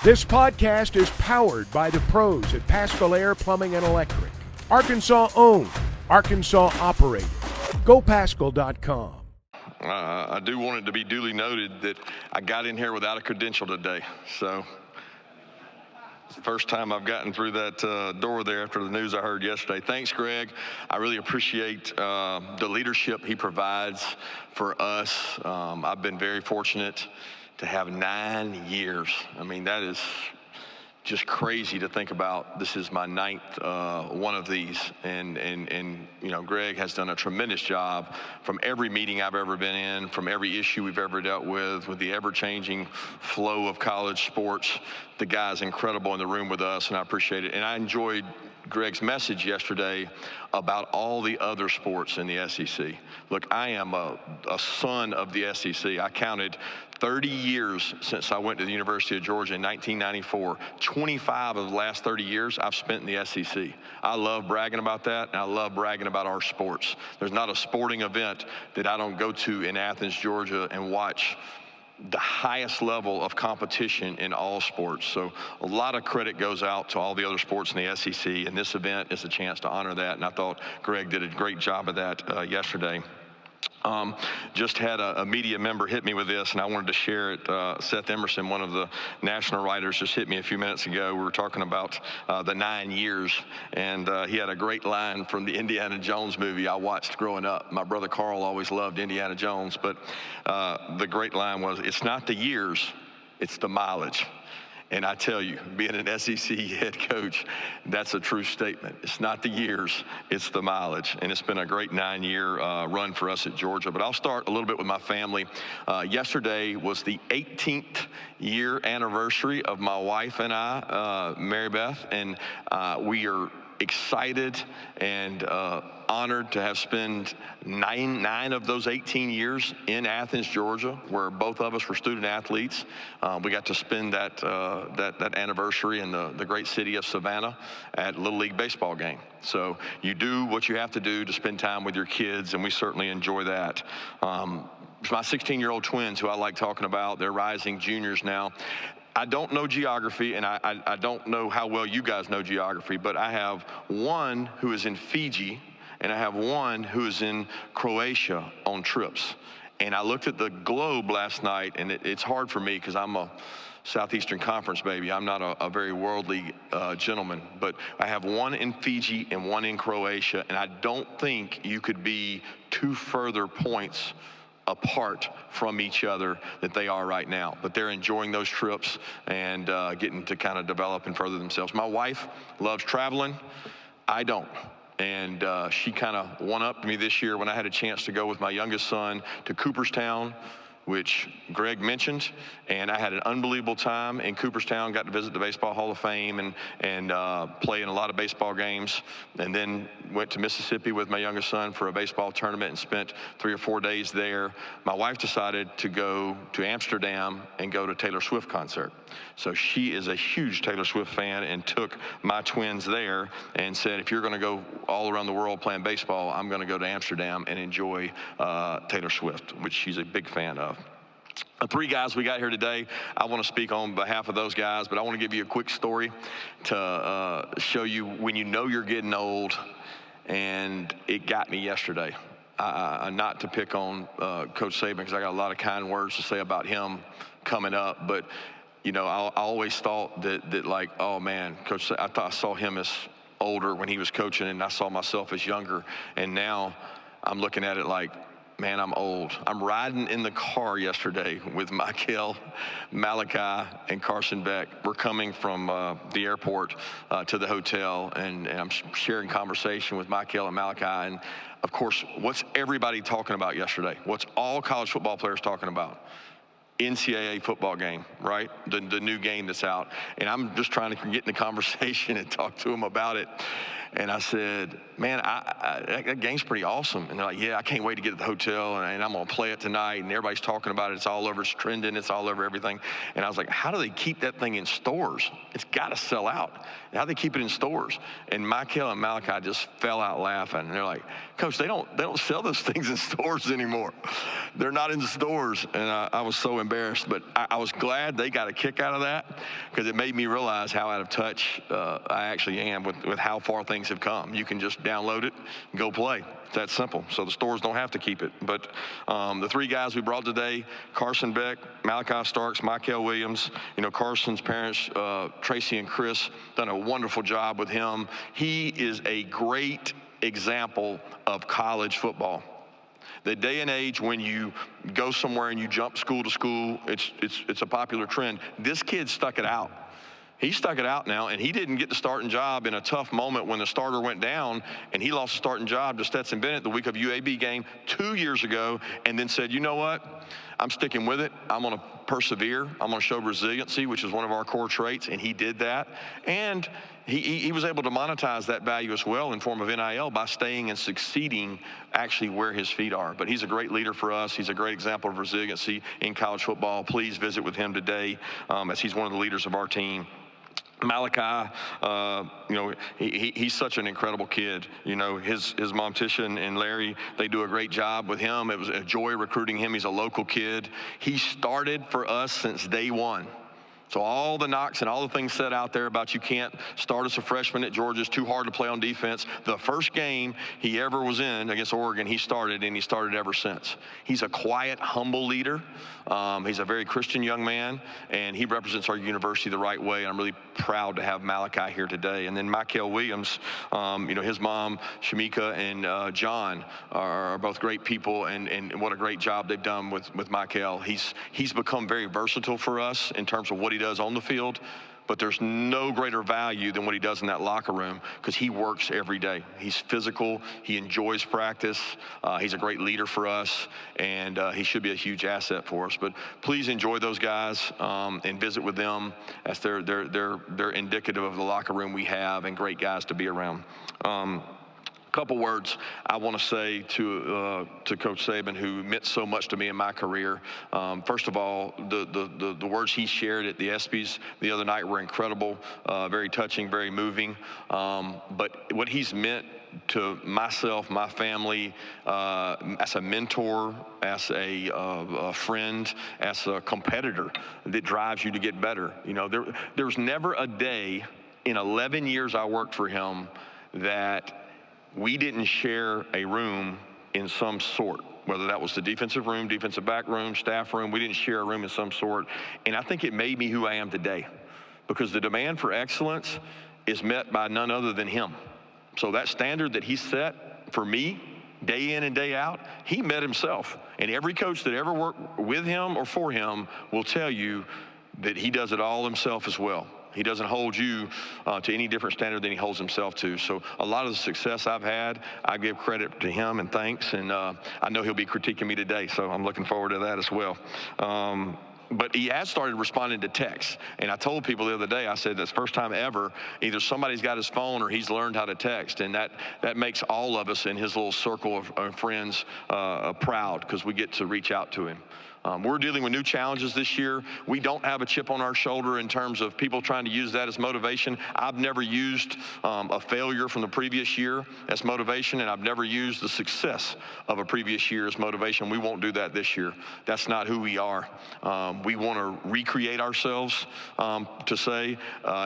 This podcast is powered by the pros at Paschal Air Plumbing and Electric. Arkansas owned, Arkansas operated. GoPaschal.com. I do want it to be duly noted that I got in here without a credential today. So it's the first time I've gotten through that door there after the news I heard yesterday. Thanks, Greg. I really appreciate the leadership he provides for us. I've been very fortunate to have 9 years. I mean, that is just crazy to think about. This is my 9th one of these, and you know, Greg has done a tremendous job from every meeting I've ever been in, from every issue we've ever dealt with the ever-changing flow of college sports. The guy's incredible in the room with us, and I appreciate it. And I enjoyed Greg's message yesterday about all the other sports in the SEC. Look, I am a son of the SEC. I counted 30 years since I went to the University of Georgia in 1994. 25 of the last 30 years I've spent in the SEC. I love bragging about that, and I love bragging about our sports. There's not a sporting event that I don't go to in Athens, Georgia, and watch the highest level of competition in all sports. So a lot of credit goes out to all the other sports in the SEC, and this event is a chance to honor that, and I thought Greg did a great job of that yesterday. Just had a media member hit me with this, and I wanted to share it. Seth Emerson, one of the national writers, just hit me a few minutes ago. We were talking about the 9 years, and he had a great line from the Indiana Jones movie I watched growing up. My brother Carl always loved Indiana Jones, but the great line was, "It's not the years, it's the mileage." And I tell you, being an SEC head coach, that's a true statement. It's not the years, it's the mileage. And it's been a great 9-year run for us at Georgia. But I'll start a little bit with my family. Yesterday was the 18th year anniversary of my wife and I, Mary Beth, and we are excited and honored to have spent nine of those 18 years in Athens, Georgia, where both of us were student athletes. We got to spend that anniversary in the great city of Savannah at Little League baseball game. So you do what you have to do to spend time with your kids, and we certainly enjoy that. My 16-year-old twins, who I like talking about, they're rising juniors now. I don't know geography, and I don't know how well you guys know geography, but I have one who is in Fiji, and I have one who is in Croatia on trips. And I looked at the globe last night, and it's hard for me because I'm a Southeastern Conference baby. I'm not a very worldly gentleman, but I have one in Fiji and one in Croatia, and I don't think you could be 2 further points apart from each other that they are right now. But they're enjoying those trips and getting to kind of develop and further themselves. My wife loves traveling. I don't. And she kind of one-upped me this year when I had a chance to go with my youngest son to Cooperstown, which Greg mentioned, and I had an unbelievable time in Cooperstown. Got to visit the Baseball Hall of Fame and play in a lot of baseball games, and then went to Mississippi with my youngest son for a baseball tournament and spent 3 or 4 days there. My wife decided to go to Amsterdam and go to Taylor Swift concert. So she is a huge Taylor Swift fan and took my twins there and said, if you're going to go all around the world playing baseball, I'm going to go to Amsterdam and enjoy Taylor Swift, which she's a big fan of. The 3 guys we got here today, I want to speak on behalf of those guys, but I want to give you a quick story to show you when you know you're getting old, and it got me yesterday. Not to pick on Coach Saban, because I got a lot of kind words to say about him coming up, but you know, I always thought that like, oh man, Coach, I thought I saw him as older when he was coaching, and I saw myself as younger, and now I'm looking at it like, man, I'm old. I'm riding in the car yesterday with Michael, Malachi, and Carson Beck. We're coming from the airport to the hotel, and I'm sharing conversation with Michael and Malachi. And of course, what's everybody talking about yesterday? What's all college football players talking about? NCAA football game, right? The new game that's out. And I'm just trying to get in the conversation and talk to them about it. And I said, man, that game's pretty awesome. And they're like, yeah, I can't wait to get to the hotel, and I'm going to play it tonight. And everybody's talking about it. It's all over. It's trending. It's all over everything. And I was like, how do they keep that thing in stores? It's got to sell out. How do they keep it in stores? And Michael and Malachi just fell out laughing. And they're like, Coach, they don't sell those things in stores anymore. They're not in the stores. And I was so embarrassed, but I was glad they got a kick out of that because it made me realize how out of touch I actually am with how far things have come. You can just download it and go play. It's that simple. So the stores don't have to keep it. But the three guys we brought today, Carson Beck, Malachi Starks, Michael Williams, Carson's parents, Tracy and Chris, done a wonderful job with him. He is a great example of college football. The day and age when you go somewhere and you jump school to school, it's a popular trend. This kid stuck it out. He stuck it out now, and he didn't get the starting job in a tough moment when the starter went down, and he lost the starting job to Stetson Bennett the week of UAB game 2 years ago, and then said, you know what? I'm sticking with it. I'm going to persevere. I'm going to show resiliency, which is one of our core traits, and he did that. And he was able to monetize that value as well in form of NIL by staying and succeeding actually where his feet are. But he's a great leader for us. He's a great example of resiliency in college football. Please visit with him today as he's one of the leaders of our team. Malachi, he's such an incredible kid. His mom Tisha and Larry, they do a great job with him. It was a joy recruiting him. He's a local kid. He started for us since day one. So all the knocks and all the things said out there about you can't start as a freshman at Georgia, it's too hard to play on defense. The first game he ever was in against Oregon, he started, and he started ever since. He's a quiet, humble leader. He's a very Christian young man, and he represents our university the right way. I'm really proud to have Malachi here today. And then Michael Williams, his mom, Shamika, and John are both great people, and what a great job they've done with Michael. He's become very versatile for us in terms of what he does on the field, but there's no greater value than what he does in that locker room because he works every day. He's physical. He enjoys practice. He's a great leader for us, and he should be a huge asset for us. But please enjoy those guys and visit with them as they're indicative of the locker room we have and great guys to be around. Couple words I want to say to Coach Saban, who meant so much to me in my career. First of all, the words he shared at the ESPYs the other night were incredible, very touching, very moving. But what he's meant to myself, my family, as a mentor, as a friend, as a competitor that drives you to get better. There's never a day in 11 years I worked for him that we didn't share a room in some sort, whether that was the defensive room, defensive back room, staff room. We didn't share a room in some sort. And I think it made me who I am today because the demand for excellence is met by none other than him. So that standard that he set for me day in and day out, he met himself. And every coach that ever worked with him or for him will tell you that he does it all himself as well. He doesn't hold you to any different standard than he holds himself to. So a lot of the success I've had, I give credit to him and thanks. And I know he'll be critiquing me today, so I'm looking forward to that as well. But he has started responding to texts. And I told people the other day, I said, that's the first time ever, either somebody's got his phone or he's learned how to text. And that makes all of us in his little circle of friends proud because we get to reach out to him. We're dealing with new challenges this year. We don't have a chip on our shoulder in terms of people trying to use that as motivation. I've never used a failure from the previous year as motivation, and I've never used the success of a previous year as motivation. We won't do that this year. That's not who we are. We want to recreate ourselves, to say,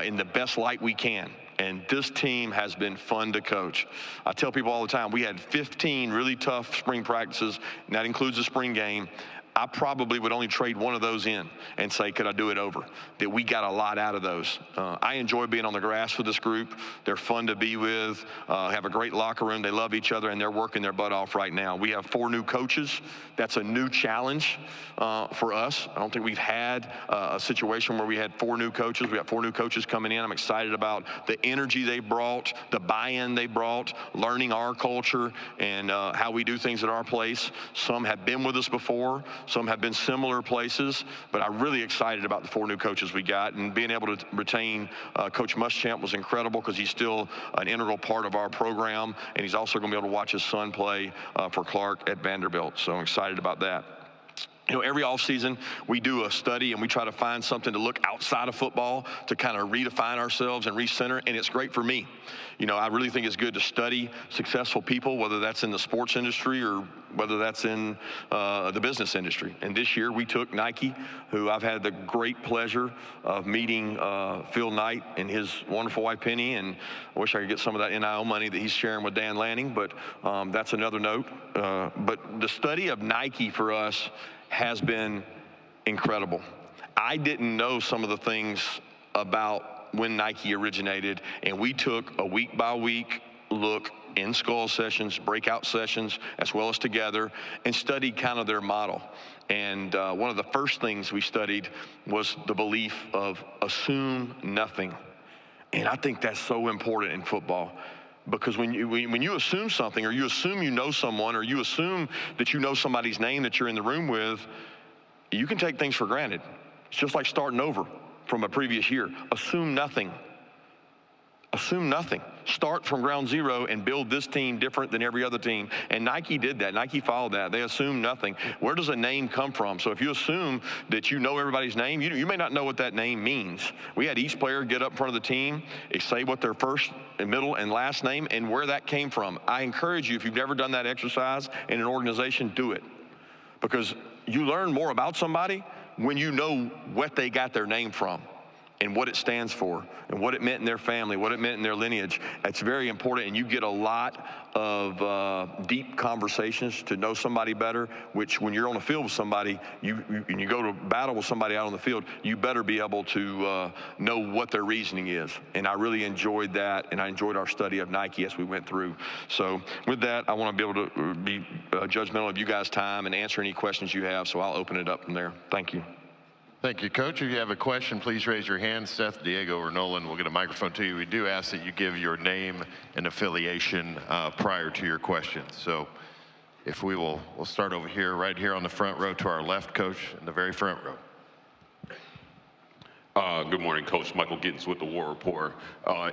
in the best light we can. And this team has been fun to coach. I tell people all the time, we had 15 really tough spring practices, and that includes the spring game. I probably would only trade one of those in and say, could I do it over? That we got a lot out of those. I enjoy being on the grass with this group. They're fun to be with, have a great locker room. They love each other, and they're working their butt off right now. We have 4 new coaches. That's a new challenge for us. I don't think we've had a situation where we had 4 new coaches. We got 4 new coaches coming in. I'm excited about the energy they brought, the buy-in they brought, learning our culture and how we do things at our place. Some have been with us before. Some have been similar places, but I'm really excited about the 4 new coaches we got, and being able to retain Coach Muschamp was incredible because he's still an integral part of our program, and he's also going to be able to watch his son play for Clark at Vanderbilt. So I'm excited about that. Every offseason we do a study and we try to find something to look outside of football to kind of redefine ourselves and recenter, and it's great for me. I really think it's good to study successful people, whether that's in the sports industry or whether that's in the business industry. And this year we took Nike, who I've had the great pleasure of meeting Phil Knight and his wonderful wife Penny, and I wish I could get some of that NIL money that he's sharing with Dan Lanning, but that's another note. But the study of Nike for us has been incredible. I didn't know some of the things about when Nike originated, and we took a week-by-week look in skull sessions, breakout sessions, as well as together, and studied kind of their model. And one of the first things we studied was the belief of assume nothing. And I think that's so important in football. Because when you assume something, or you assume you know someone, or you assume that you know somebody's name that you're in the room with, you can take things for granted. It's just like starting over from a previous year. Assume nothing. Assume nothing. Start from ground zero and build this team different than every other team. And Nike did that. Nike followed that. They assumed nothing. Where does a name come from? So if you assume that you know everybody's name, you may not know what that name means. We had each player get up in front of the team, say what their first and middle and last name and where that came from. I encourage you, if you've never done that exercise in an organization, do it. Because you learn more about somebody when you know what they got their name from and what it stands for, and what it meant in their family, what it meant in their lineage. It's very important, and you get a lot of deep conversations to know somebody better, which when you're on the field with somebody, and you go to battle with somebody out on the field, you better be able to know what their reasoning is. And I really enjoyed that, and I enjoyed our study of Nike as we went through. So with that, I want to be able to be judgmental of you guys' time and answer any questions you have, so I'll open it up from there. Thank you. Thank you, Coach. If you have a question, please raise your hand. Seth, Diego, or Nolan will get a microphone to you. We do ask that you give your name and affiliation prior to your question. So if we'll start over here, right here on the front row to our left, Coach, in the very front row. Good morning, Coach. Michael Gittins with the War Report.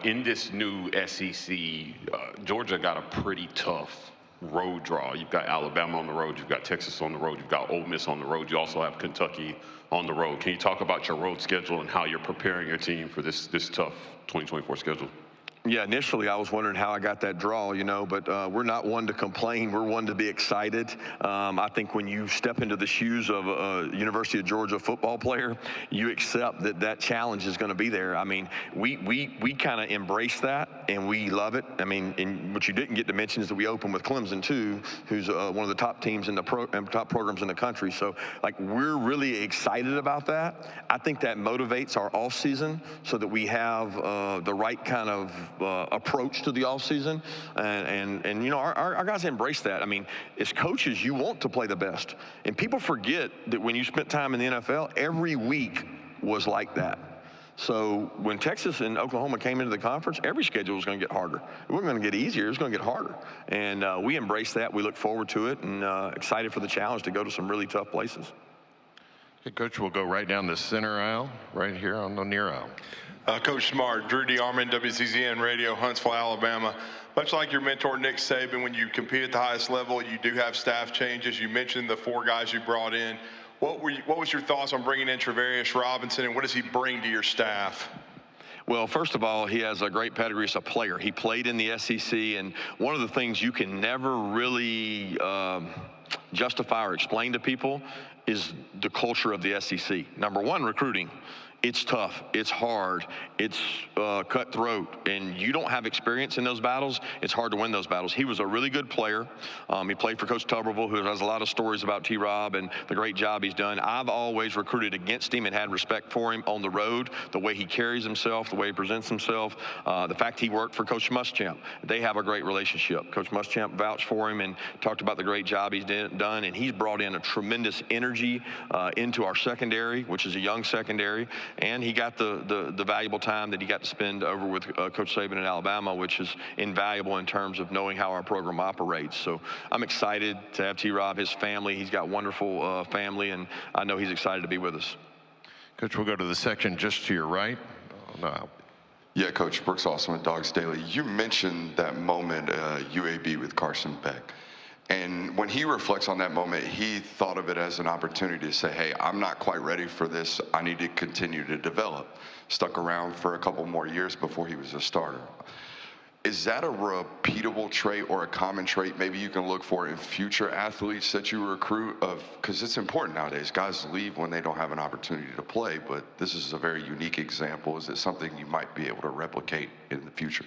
In this new SEC, Georgia got a pretty tough road draw. You've got Alabama on the road, you've got Texas on the road, you've got Ole Miss on the road, you also have Kentucky on the road. Can you talk about your road schedule and how you're preparing your team for this tough 2024 schedule? Yeah, initially I was wondering how I got that draw, but we're not one to complain. We're one to be excited. I think when you step into the shoes of a University of Georgia football player, you accept that challenge is going to be there. I mean, we kind of embrace that, and we love it. I mean, and what you didn't get to mention is that we open with Clemson, too, who's one of the top teams in the top programs in the country. So, we're really excited about that. I think that motivates our off season so that we have the right kind of approach to the offseason, and our guys embrace that. I mean, as coaches, you want to play the best, and people forget that when you spent time in the NFL, every week was like that. So when Texas and Oklahoma came into the conference, every schedule was going to get harder. It wasn't going to get easier. It was going to get harder, and we embrace that. We look forward to it, and excited for the challenge to go to some really tough places. Okay, Coach, we'll go right down the center aisle, right here on the near aisle. Coach Smart, Drew D. Armand, WCCN Radio, Huntsville, Alabama. Much like your mentor, Nick Saban, when you compete at the highest level, you do have staff changes. You mentioned the 4 guys you brought in. What was your thoughts on bringing in Travarius Robinson, and what does he bring to your staff? Well, first of all, he has a great pedigree as a player. He played in the SEC, and one of the things you can never really justify or explain to people is the culture of the SEC. Number one, recruiting. It's tough, it's hard, it's cutthroat, and you don't have experience in those battles, it's hard to win those battles. He was a really good player. He played for Coach Tuberville, who has a lot of stories about T-Rob and the great job he's done. I've always recruited against him and had respect for him on the road, the way he carries himself, the way he presents himself, the fact he worked for Coach Muschamp. They have a great relationship. Coach Muschamp vouched for him and talked about the great job he's done, and he's brought in a tremendous energy into our secondary, which is a young secondary. And he got the valuable time that he got to spend over with Coach Saban in Alabama, which is invaluable in terms of knowing how our program operates. So I'm excited to have T-Rob, his family. He's got a wonderful family, and I know he's excited to be with us. Coach, we'll go to the section just to your right. No. Yeah, Coach, Brooks Austin with Dogs Daily. You mentioned that moment UAB with Carson Beck. And when he reflects on that moment, he thought of it as an opportunity to say, hey, I'm not quite ready for this. I need to continue to develop. Stuck around for a couple more years before he was a starter. Is that a repeatable trait or a common trait maybe you can look for in future athletes that you recruit? Because it's important nowadays. Guys leave when they don't have an opportunity to play, but this is a very unique example. Is it something you might be able to replicate in the future?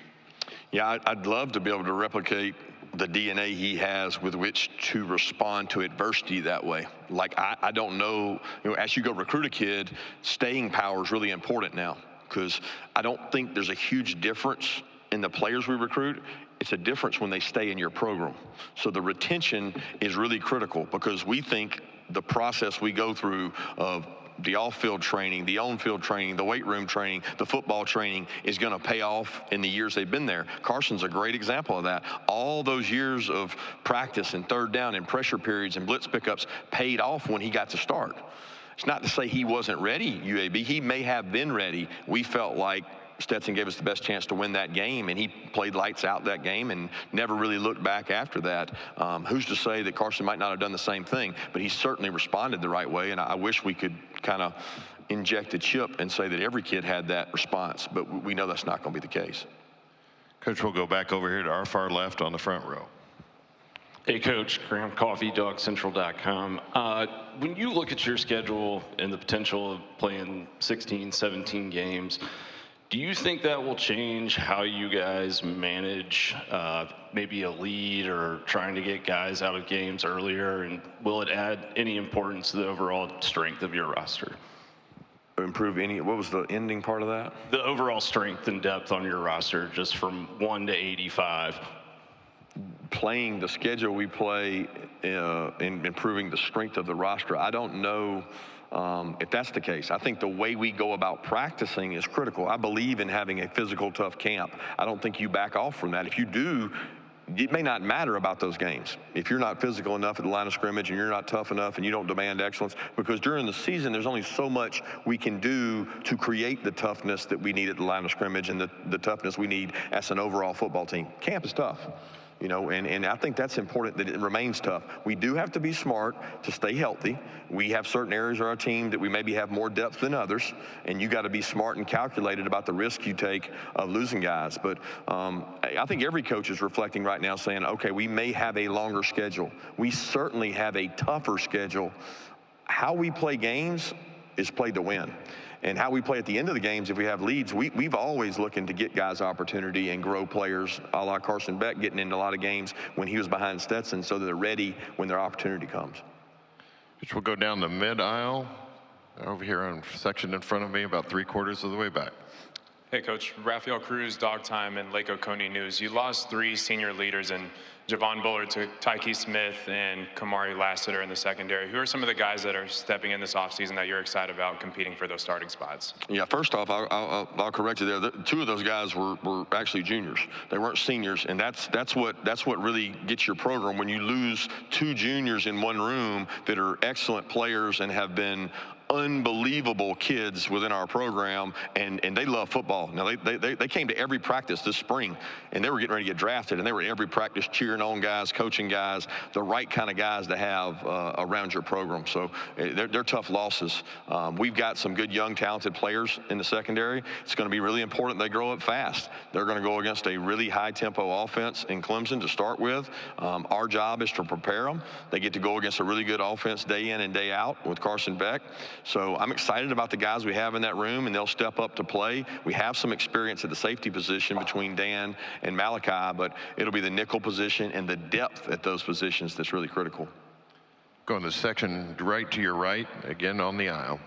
Yeah, I'd love to be able to replicate the DNA he has with which to respond to adversity that way. Like, I don't know, as you go recruit a kid, staying power is really important now, because I don't think there's a huge difference in the players we recruit. It's a difference when they stay in your program. So the retention is really critical, because we think the process we go through of the off-field training, the on-field training, the weight room training, the football training is going to pay off in the years they've been there. Carson's a great example of that. All those years of practice and third down and pressure periods and blitz pickups paid off when he got to start. It's not to say he wasn't ready, UAB. He may have been ready. We felt like Stetson gave us the best chance to win that game, and he played lights out that game and never really looked back after that. Who's to say that Carson might not have done the same thing, but he certainly responded the right way, and I wish we could kind of inject a chip and say that every kid had that response, but we know that's not going to be the case. Coach, we'll go back over here to our far left on the front row. Hey, Coach. Graham Coffey, DogCentral.com. When you look at your schedule and the potential of playing 16, 17 games, do you think that will change how you guys manage maybe a lead or trying to get guys out of games earlier? And will it add any importance to the overall strength of your roster? Improve any, what was the ending part of that? The overall strength and depth on your roster, just from 1 to 85. Playing the schedule we play in improving the strength of the roster, I don't know if that's the case. I think the way we go about practicing is critical. I believe in having a physical, tough camp. I don't think you back off from that. If you do, it may not matter about those games. If you're not physical enough at the line of scrimmage and you're not tough enough and you don't demand excellence, because during the season there's only so much we can do to create the toughness that we need at the line of scrimmage and the toughness we need as an overall football team. Camp is tough. And I think that's important, that it remains tough. We do have to be smart to stay healthy. We have certain areas of our team that we maybe have more depth than others, and you got to be smart and calculated about the risk you take of losing guys. But I think every coach is reflecting right now saying, okay, we may have a longer schedule. We certainly have a tougher schedule. How we play games is played to win. And how we play at the end of the games, if we have leads, we've always looking to get guys opportunity and grow players, a la Carson Beck getting into a lot of games when he was behind Stetson, so that they're ready when their opportunity comes. Which will go down the mid-aisle, over here on section in front of me, about 3/4 of the way back. Hey, Coach. Rafael Cruz, Dog Time, and Lake Oconee News. You lost 3 senior leaders in Javon Bullard to Tyke Smith and Kamari Lassiter in the secondary. Who are some of the guys that are stepping in this offseason that you're excited about competing for those starting spots? Yeah, first off, I'll correct you there. 2 of those guys were actually juniors. They weren't seniors, and that's what really gets your program when you lose 2 juniors in one room that are excellent players and have been unbelievable kids within our program, and they love football. Now, they came to every practice this spring, and they were getting ready to get drafted, and they were at every practice cheering on guys, coaching guys, the right kind of guys to have around your program. So they're tough losses. We've got some good, young, talented players in the secondary. It's going to be really important they grow up fast. They're going to go against a really high-tempo offense in Clemson to start with. Our job is to prepare them. They get to go against a really good offense day in and day out with Carson Beck. So I'm excited about the guys we have in that room, and they'll step up to play. We have some experience at the safety position between Dan and Malachi, but it'll be the nickel position and the depth at those positions that's really critical. Going to the section right to your right, again on the aisle.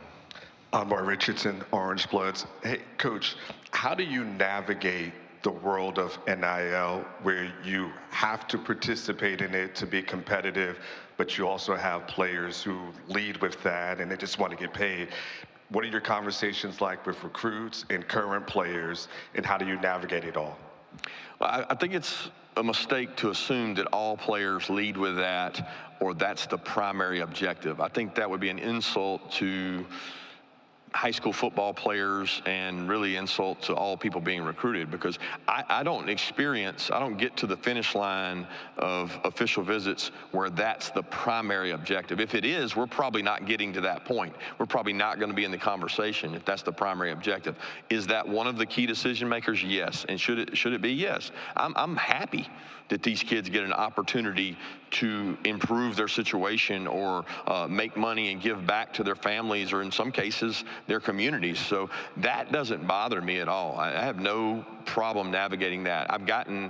Mark Richardson, Orange Bloods. Hey, Coach, how do you navigate the world of NIL where you have to participate in it to be competitive, but you also have players who lead with that and they just want to get paid? What are your conversations like with recruits and current players, and how do you navigate it all? Well, I think it's a mistake to assume that all players lead with that or that's the primary objective. I think that would be an insult to high school football players and really insult to all people being recruited, because I don't get to the finish line of official visits where that's the primary objective. If it is, we're probably not getting to that point. We're probably not going to be in the conversation if that's the primary objective. Is that one of the key decision makers? Yes. And should it be? Yes. I'm happy that these kids get an opportunity to improve their situation or make money and give back to their families, or in some cases, their communities. So that doesn't bother me at all. I have no problem navigating that. I've gotten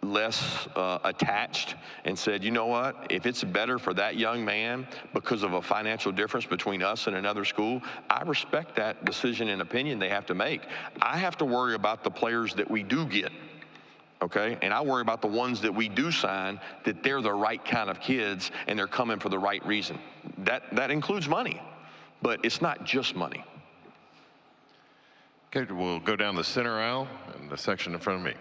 less attached and said, you know what, if it's better for that young man because of a financial difference between us and another school, I respect that decision and opinion they have to make. I have to worry about the players that we do get. Okay, and I worry about the ones that we do sign, that they're the right kind of kids and they're coming for the right reason. That includes money, but it's not just money. Okay, we'll go down the center aisle and the section in front of me.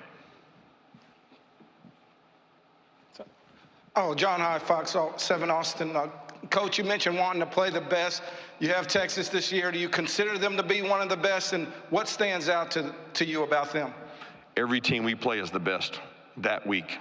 Oh, John Hyde, Fox 7 Austin. Coach, you mentioned wanting to play the best. You have Texas this year. Do you consider them to be one of the best, and what stands out to you about them? Every team we play is the best that week.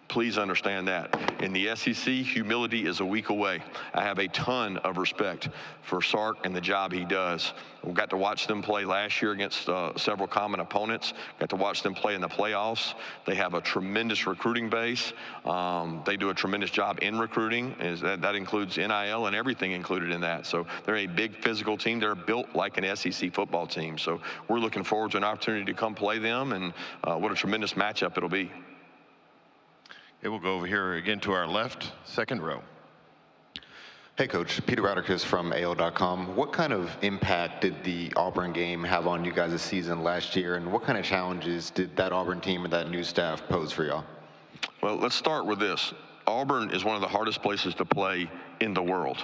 Please understand that. In the SEC, humility is a week away. I have a ton of respect for Sark and the job he does. We got to watch them play last year against several common opponents. Got to watch them play in the playoffs. They have a tremendous recruiting base. They do a tremendous job in recruiting. That includes NIL and everything included in that. So they're a big physical team. They're built like an SEC football team. So we're looking forward to an opportunity to come play them, and what a tremendous matchup it'll be. Okay, we'll go over here again to our left, second row. Hey, Coach. Peter Radicus from AO.com. What kind of impact did the Auburn game have on you guys this season last year, and what kind of challenges did that Auburn team and that new staff pose for y'all? Well, let's start with this. Auburn is one of the hardest places to play in the world.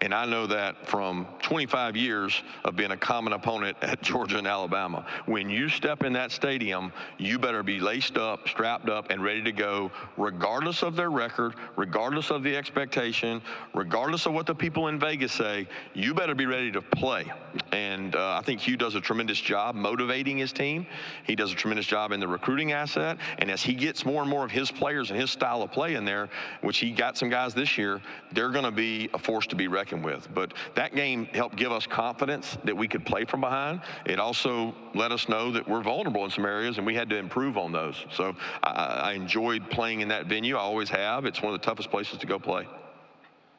And I know that from 25 years of being a common opponent at Georgia and Alabama. When you step in that stadium, you better be laced up, strapped up, and ready to go, regardless of their record, regardless of the expectation, regardless of what the people in Vegas say. You better be ready to play. And I think Hugh does a tremendous job motivating his team. He does a tremendous job in the recruiting asset. And as he gets more and more of his players and his style of play in there, which he got some guys this year, they're going to be a force to be reckoned with. But that game helped give us confidence that we could play from behind. It also let us know that we're vulnerable in some areas, and we had to improve on those. So I enjoyed playing in that venue. I always have. It's one of the toughest places to go play.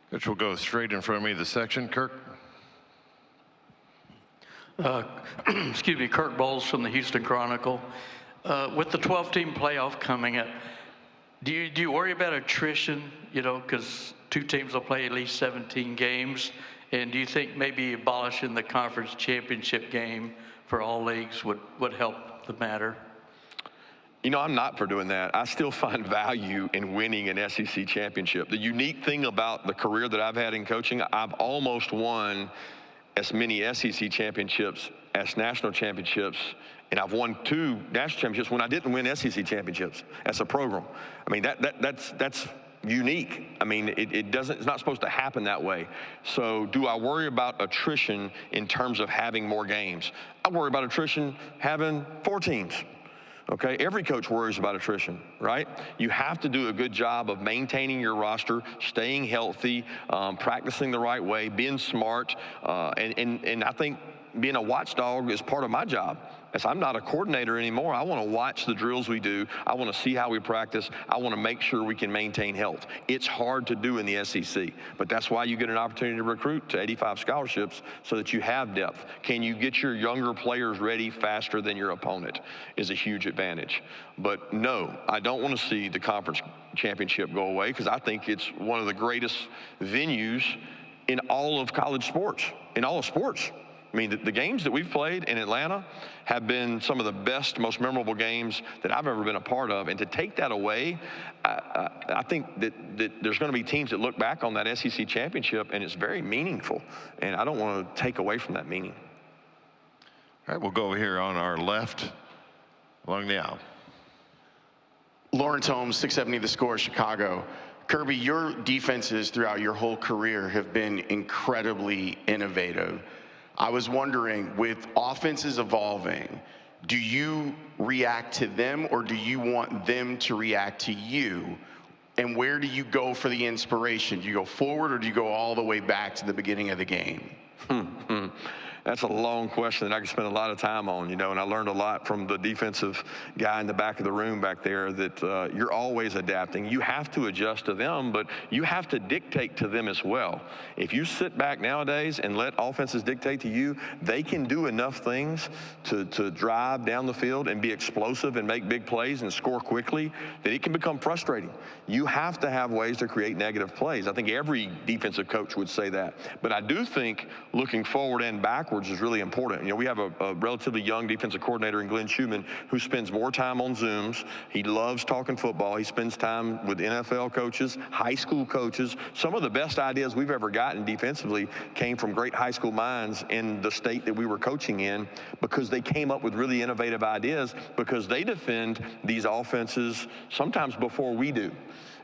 Coach, we'll go straight in front of me, the section. Kirk. Excuse me, Kirk Bowles from the Houston Chronicle. With the 12-team playoff coming up, do you worry about attrition, because two teams will play at least 17 games? And do you think maybe abolishing the conference championship game for all leagues would help the matter? I'm not for doing that. I still find value in winning an SEC championship. The unique thing about the career that I've had in coaching, I've almost won as many SEC championships as national championships, and I've won 2 national championships when I didn't win SEC championships as a program. I mean, that's unique. I mean, it's not supposed to happen that way. So do I worry about attrition in terms of having more games? I worry about attrition having 4 teams. Okay, every coach worries about attrition, right? You have to do a good job of maintaining your roster, staying healthy, practicing the right way, being smart, and I think being a watchdog is part of my job. As I'm not a coordinator anymore, I want to watch the drills we do. I want to see how we practice. I want to make sure we can maintain health. It's hard to do in the SEC, but that's why you get an opportunity to recruit to 85 scholarships so that you have depth. Can you get your younger players ready faster than your opponent is a huge advantage. But no, I don't want to see the conference championship go away, because I think it's one of the greatest venues in all of college sports, in all of sports. I mean, the games that we've played in Atlanta have been some of the best, most memorable games that I've ever been a part of. And to take that away, I think that there's going to be teams that look back on that SEC championship, and it's very meaningful. And I don't want to take away from that meaning. All right, we'll go over here on our left along the aisle. Lawrence Holmes, 670 The Score, Chicago. Kirby, your defenses throughout your whole career have been incredibly innovative. I was wondering, with offenses evolving, do you react to them or do you want them to react to you? And where do you go for the inspiration? Do you go forward or do you go all the way back to the beginning of the game? That's a long question that I could spend a lot of time on, and I learned a lot from the defensive guy in the back of the room back there that you're always adapting. You have to adjust to them, but you have to dictate to them as well. If you sit back nowadays and let offenses dictate to you, they can do enough things to drive down the field and be explosive and make big plays and score quickly that it can become frustrating. You have to have ways to create negative plays. I think every defensive coach would say that. But I do think looking forward and backwards is really important. We have a relatively young defensive coordinator in Glenn Schumann who spends more time on Zooms. He loves talking football. He spends time with NFL coaches, high school coaches. Some of the best ideas we've ever gotten defensively came from great high school minds in the state that we were coaching in because they came up with really innovative ideas because they defend these offenses sometimes before we do.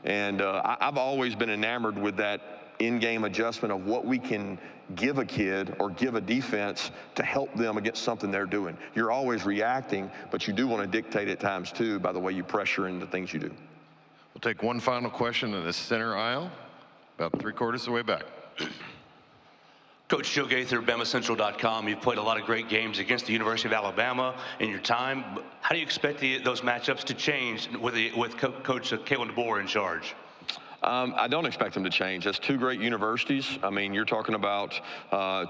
And I've always been enamored with that in-game adjustment of what we can give a kid or give a defense to help them against something they're doing. You're always reacting, but you do want to dictate at times too by the way you pressure and the things you do. We'll take one final question in the center aisle, about 3/4 of the way back. Coach Joe Gaither, BamaCentral.com. You've played a lot of great games against the University of Alabama in your time. How do you expect those matchups to change with Coach Kalen DeBoer in charge? I don't expect them to change. That's two great universities. I mean, you're talking about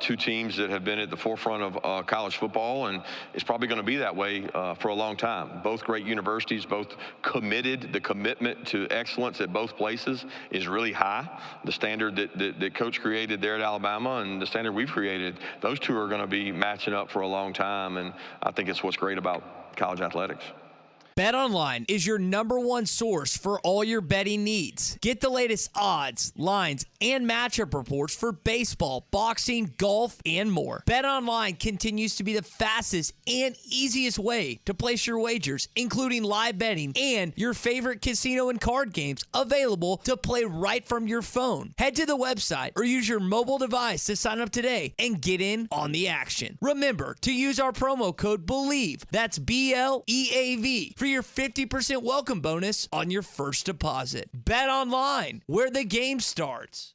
two teams that have been at the forefront of college football, and it's probably going to be that way for a long time. Both great universities, both committed. The commitment to excellence at both places is really high. The standard that Coach created there at Alabama and the standard we've created, those two are going to be matching up for a long time, and I think it's what's great about college athletics. BetOnline is your #1 source for all your betting needs. Get the latest odds, lines, and matchup reports for baseball, boxing, golf, and more. BetOnline continues to be the fastest and easiest way to place your wagers, including live betting and your favorite casino and card games available to play right from your phone. Head to the website or use your mobile device to sign up today and get in on the action. Remember to use our promo code BELIEVE, that's BLEAV, for your 50% welcome bonus on your first deposit. Bet online, where the game starts.